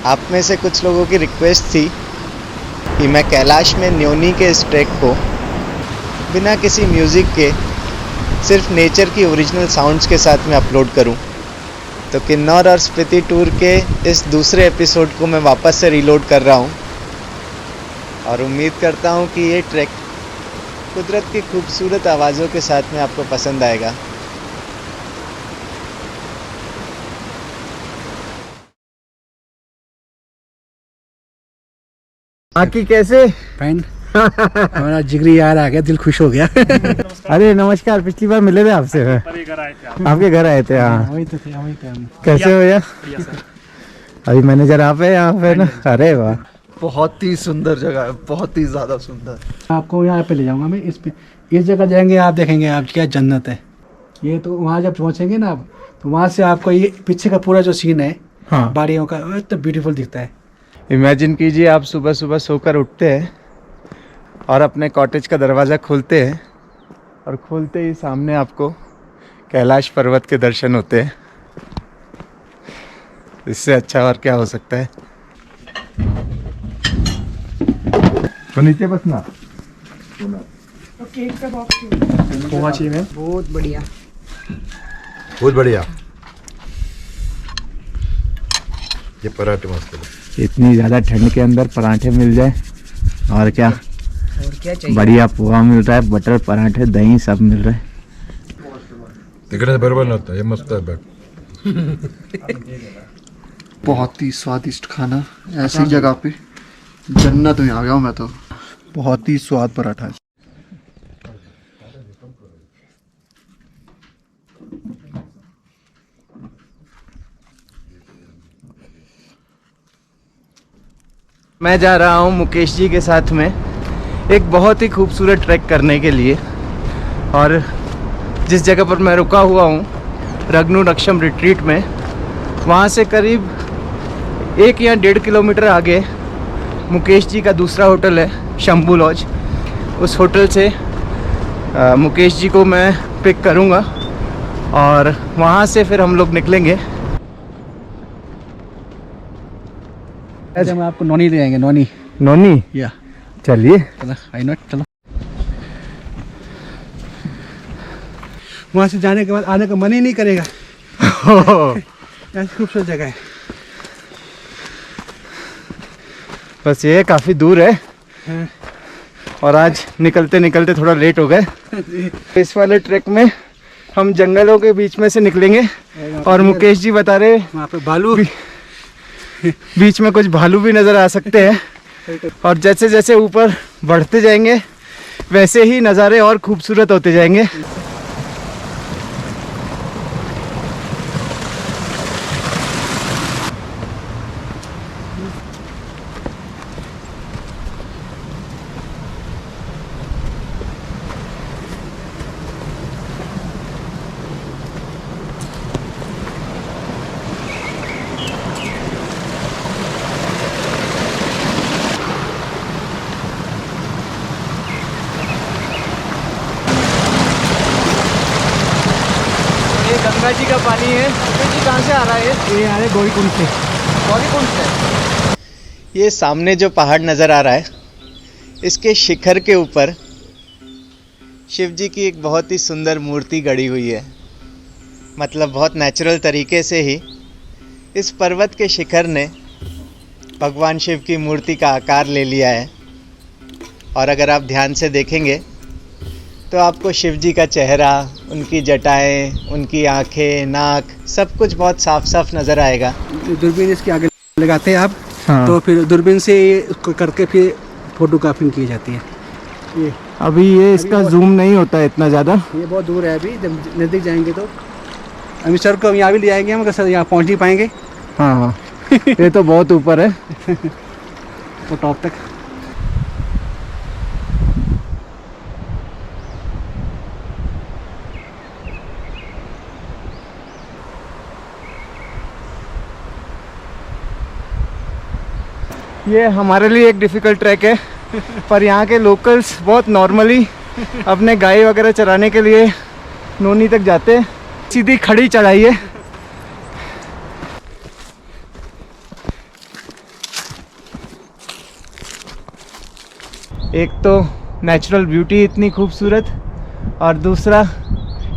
आप में से कुछ लोगों की रिक्वेस्ट थी कि मैं कैलाश में न्योनी के इस ट्रैक को बिना किसी म्यूज़िक के सिर्फ नेचर की ओरिजिनल साउंड्स के साथ में अपलोड करूं। तो किन्नौर और स्पीति टूर के इस दूसरे एपिसोड को मैं वापस से रीलोड कर रहा हूं और उम्मीद करता हूं कि ये ट्रैक कुदरत की खूबसूरत आवाज़ों के साथ में आपको पसंद आएगा। बाकी कैसे फैन हमारा जिगरी यार आ गया, दिल खुश हो गया। अरे नमस्कार, पिछली बार मिले थे आपसे, आपके घर आए थे। हाँ वही तो थे, वही थे। कैसे हो यार? अभी मैनेजर आप है यहाँ पे ना? अरे वाह, बहुत ही सुंदर जगह है, बहुत ही ज़्यादा सुंदर। आपको यहाँ पे ले जाऊंगा मैं। इस जगह जाएंगे, आप देखेंगे आप क्या जन्नत है ये। तो वहाँ जब पहुँचेंगे ना आप, तो वहाँ से आपको ये पीछे का पूरा जो सीन है, हाँ, बाड़ियों का, तो ब्यूटीफुल दिखता है। इमेजिन कीजिए आप सुबह सुबह सोकर उठते हैं और अपने कॉटेज का दरवाज़ा खोलते हैं और खोलते ही सामने आपको कैलाश पर्वत के दर्शन होते हैं। इससे अच्छा और क्या हो सकता है? तो नीचे बसना होना चाहिए मैम। बहुत बढ़िया। बहुत बढ़िया। ये पराठे मस्त है। इतनी ज़्यादा ठंड के अंदर पराठे मिल जाए और क्या, और क्या चाहिए? बढ़िया पोहा मिल रहा है, बटर पराठे, दही सब मिल रहा है। तिकडे बरोबर नव्हतं, हे मस्त आहे बघ। बहुत ही स्वादिष्ट खाना ऐसी जगह पे, जन्नत में आ गया हूँ मैं तो। बहुत ही स्वाद पराठा है। मैं जा रहा हूँ मुकेश जी के साथ में एक बहुत ही खूबसूरत ट्रैक करने के लिए, और जिस जगह पर मैं रुका हुआ हूँ रगनू नक्षम रिट्रीट में, वहाँ से करीब 1 या 1.5 किलोमीटर आगे मुकेश जी का दूसरा होटल है, शंभू लॉज। उस होटल से मुकेश जी को मैं पिक करूँगा और वहाँ से फिर हम लोग निकलेंगे। ऐसे हम आपको नौनी ले जाएंगे। नौनी नौनी? या चलिए। चलो, आई नॉट, चलो। वहाँ से जाने के बाद आने का मन ही नहीं करेगा। ऐसी खूबसूरत जगह है। बस ये काफ़ी दूर है हाँ। और आज निकलते निकलते थोड़ा लेट हो गए। इस वाले ट्रैक में हम जंगलों के बीच में से निकलेंगे और मुकेश जी बता रहे वहाँ पे भालू बीच में कुछ भालू भी नज़र आ सकते हैं, और जैसे जैसे ऊपर बढ़ते जाएंगे वैसे ही नज़ारे और खूबसूरत होते जाएंगे। ये गंगा जी का पानी है। मुकेश जी, कहाँ से आ रहा है ये आ रहे गौरीकुंड से। गौरीकुंड से? ये सामने जो पहाड़ नज़र आ रहा है, इसके शिखर के ऊपर शिव जी की एक बहुत ही सुंदर मूर्ति गड़ी हुई है। मतलब बहुत नेचुरल तरीके से ही इस पर्वत के शिखर ने भगवान शिव की मूर्ति का आकार ले लिया है। और अगर आप ध्यान से देखेंगे तो आपको शिव जी का चेहरा, उनकी जटाएं, उनकी आंखें, नाक, सब कुछ बहुत साफ साफ नज़र आएगा। दूरबीन इसके आगे लगाते हैं आप। हाँ। तो फिर दूरबीन से उसको करके फिर फोटोग्राफिंग की जाती है। ये अभी ये इसका जूम नहीं होता है इतना ज़्यादा। ये बहुत दूर है, अभी जब नज़दीक जाएंगे तो अभी सर को हम यहाँ भी ले आएंगे हम, अगर सर यहाँ पहुँच नहीं पाएंगे। हाँ हाँ, ये तो बहुत ऊपर है। वो टॉप तक। ये हमारे लिए एक डिफ़िकल्ट ट्रैक है, पर यहाँ के लोकल्स बहुत नॉर्मली अपने गाय वगैरह चराने के लिए नोनी तक जाते हैं। सीधी खड़ी चढ़ाई है। एक तो नेचुरल ब्यूटी इतनी खूबसूरत, और दूसरा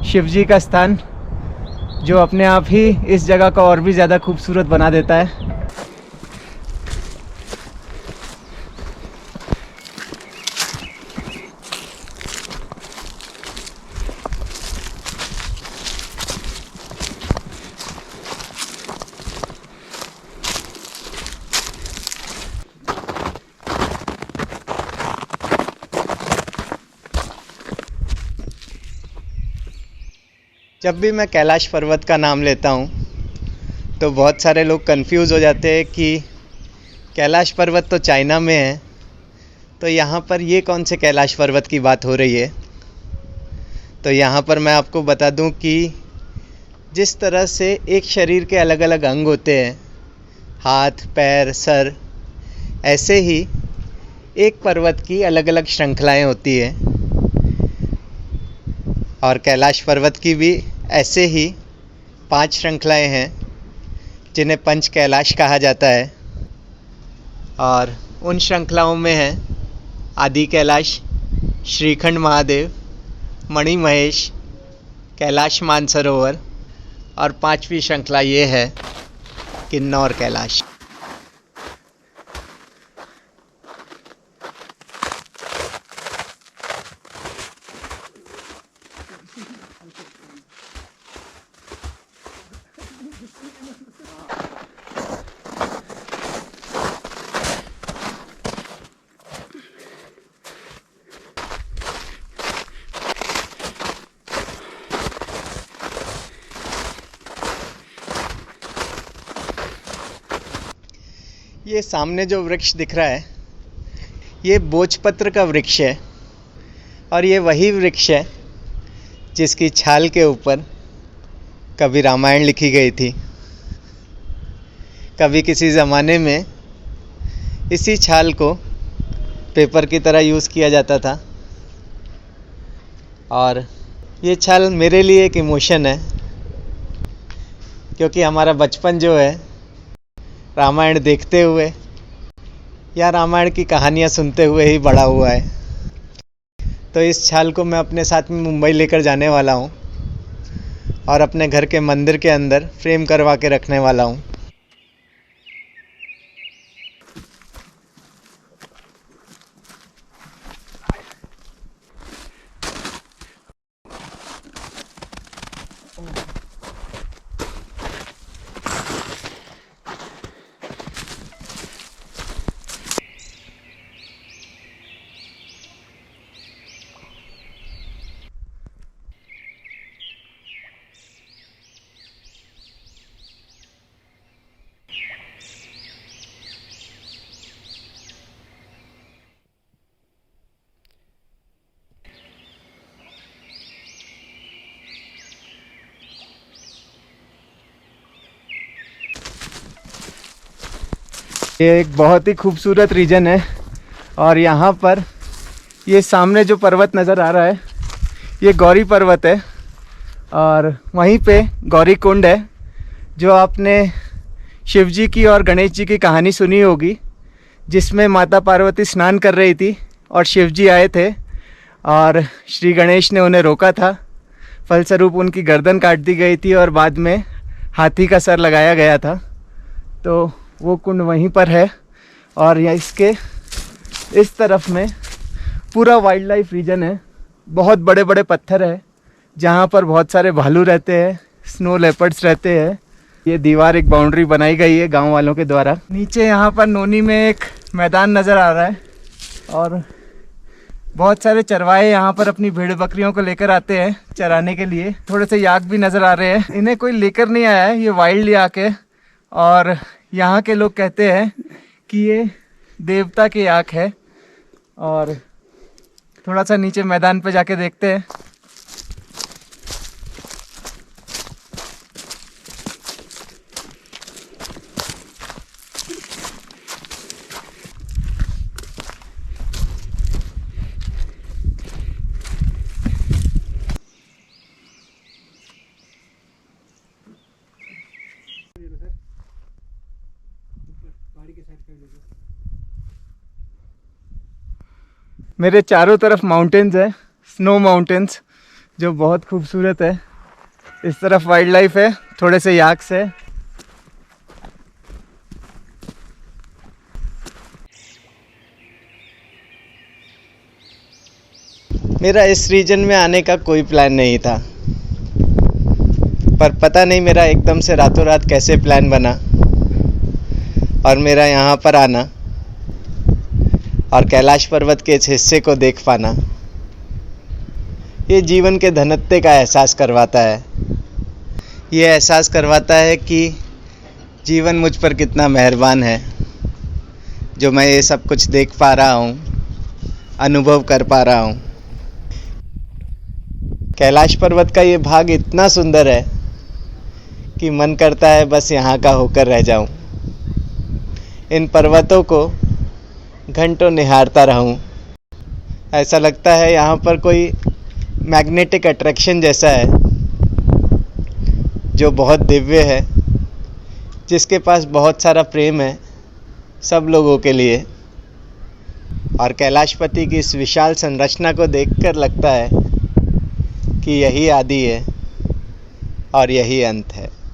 शिव जी का स्थान जो अपने आप ही इस जगह को और भी ज़्यादा खूबसूरत बना देता है। जब भी मैं कैलाश पर्वत का नाम लेता हूँ तो बहुत सारे लोग कंफ्यूज हो जाते हैं कि कैलाश पर्वत तो चाइना में है, तो यहाँ पर ये कौन से कैलाश पर्वत की बात हो रही है। तो यहाँ पर मैं आपको बता दूँ कि जिस तरह से एक शरीर के अलग अलग अंग होते हैं, हाथ, पैर, सर, ऐसे ही एक पर्वत की अलग अलग श्रृंखलाएं होती हैं, और कैलाश पर्वत की भी ऐसे ही 5 श्रृंखलाएं हैं जिन्हें पंच कैलाश कहा जाता है। और उन श्रृंखलाओं में है आदि कैलाश, श्रीखंड महादेव, मणि महेश, कैलाश मानसरोवर, और 5वीं श्रृंखला ये है किन्नौर कैलाश। ये सामने जो वृक्ष दिख रहा है ये भोजपत्र का वृक्ष है, और ये वही वृक्ष है जिसकी छाल के ऊपर कभी रामायण लिखी गई थी। कभी किसी ज़माने में इसी छाल को पेपर की तरह यूज़ किया जाता था, और ये छाल मेरे लिए एक इमोशन है, क्योंकि हमारा बचपन जो है रामायण देखते हुए या रामायण की कहानियाँ सुनते हुए ही बड़ा हुआ है। तो इस छाल को मैं अपने साथ में मुंबई लेकर जाने वाला हूँ और अपने घर के मंदिर के अंदर फ्रेम करवा के रखने वाला हूँ। ये एक बहुत ही खूबसूरत रीजन है, और यहाँ पर ये सामने जो पर्वत नज़र आ रहा है ये गौरी पर्वत है, और वहीं पे गौरी कुंड है जो आपने शिव जी की और गणेश जी की कहानी सुनी होगी, जिसमें माता पार्वती स्नान कर रही थी और शिव जी आए थे और श्री गणेश ने उन्हें रोका था। फलस्वरूप उनकी गर्दन काट दी गई थी और बाद में हाथी का सर लगाया गया था। तो वो कुंड वहीं पर है, और यहाँ इसके इस तरफ में पूरा वाइल्ड लाइफ रीजन है। बहुत बड़े बड़े पत्थर है जहाँ पर बहुत सारे भालू रहते हैं, स्नो लेपर्ड्स रहते हैं। ये दीवार एक बाउंड्री बनाई गई है गांव वालों के द्वारा। नीचे यहाँ पर नोनी में एक मैदान नज़र आ रहा है, और बहुत सारे चरवाहे यहाँ पर अपनी भेड़ बकरियों को लेकर आते हैं चराने के लिए। थोड़े से याक भी नज़र आ रहे हैं। इन्हें कोई लेकर नहीं आया है, ये वाइल्ड याक है, और यहाँ के लोग कहते हैं कि ये देवता के याक है। और थोड़ा सा नीचे मैदान पे जाके देखते हैं। मेरे चारों तरफ माउंटेन्स है, स्नो माउंटेन्स, जो बहुत खूबसूरत है। इस तरफ वाइल्ड लाइफ है, थोड़े से याक्स है। मेरा इस रीजन में आने का कोई प्लान नहीं था, पर पता नहीं मेरा एकदम से रातों रात कैसे प्लान बना और मेरा यहाँ पर आना और कैलाश पर्वत के इस हिस्से को देख पाना, ये जीवन के धन्यत्व का एहसास करवाता है। ये एहसास करवाता है कि जीवन मुझ पर कितना मेहरबान है, जो मैं ये सब कुछ देख पा रहा हूँ, अनुभव कर पा रहा हूँ। कैलाश पर्वत का ये भाग इतना सुंदर है कि मन करता है बस यहाँ का होकर रह जाऊं, इन पर्वतों को घंटों निहारता रहूं। ऐसा लगता है यहाँ पर कोई मैग्नेटिक अट्रैक्शन जैसा है, जो बहुत दिव्य है, जिसके पास बहुत सारा प्रेम है सब लोगों के लिए। और कैलाशपति की इस विशाल संरचना को देखकर लगता है कि यही आदि है और यही अंत है।